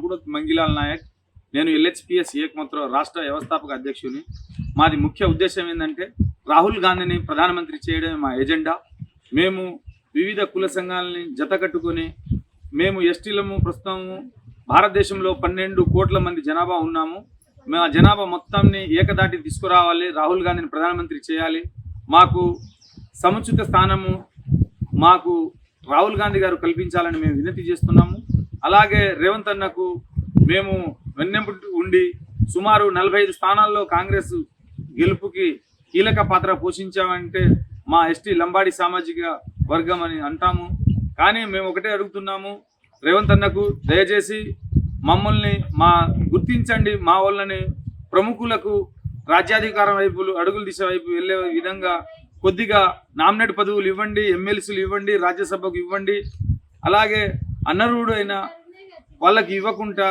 సూడత్ మంగిలాల్ నాయక్. నేను LHPS ఏకమత్ర రాష్ట్ర వ్యవస్థాపక అధ్యక్షుని. మాది ముఖ్య ఉద్దేశం ఏంటంటే రాహుల్ గాంధీని ప్రధానమంత్రి చేయడమే మా ఎజెండా. మేము వివిధ కుల సంఘాలని జతకట్టుకొని మేము ఎస్టీలము ప్రస్తుతం భారతదేశంలో 12 కోట్ల మంది జనాభా ఉన్నాము. మేము ఆ జనాభా మొత్తాన్ని ఏకదాటి తీసుకురావాలి, రాహుల్ గాంధీని ప్రధానమంత్రి చేయాలి. మాకు సముచిత స్థానము మాకు రాహుల్ గాంధీ గారు కల్పించాలని మేము వినతి చేస్తున్నాము. అలాగే రేవంత్ అన్నకు మేము వెన్నెంబడి ఉండి సుమారు 45 స్థానాల్లో కాంగ్రెస్ గెలుపుకి కీలక పాత్ర పోషించామంటే మా ఎస్టీ లంబాడి సామాజిక వర్గం అని అంటాము. కానీ మేము ఒకటే అడుగుతున్నాము, రేవంత్ అన్నకు దయచేసి మమ్మల్ని గుర్తించండి, మా వాళ్ళని ప్రముఖులకు రాజ్యాధికారం వైపు అడుగులు దిశ వైపు వెళ్ళే విధంగా కొద్దిగా నామినేట్ పదవులు ఇవ్వండి, ఎమ్మెల్సీలు ఇవ్వండి, రాజ్యసభకు ఇవ్వండి. అలాగే అనర్హుడు అయిన వాళ్ళకి ఇవ్వకుండా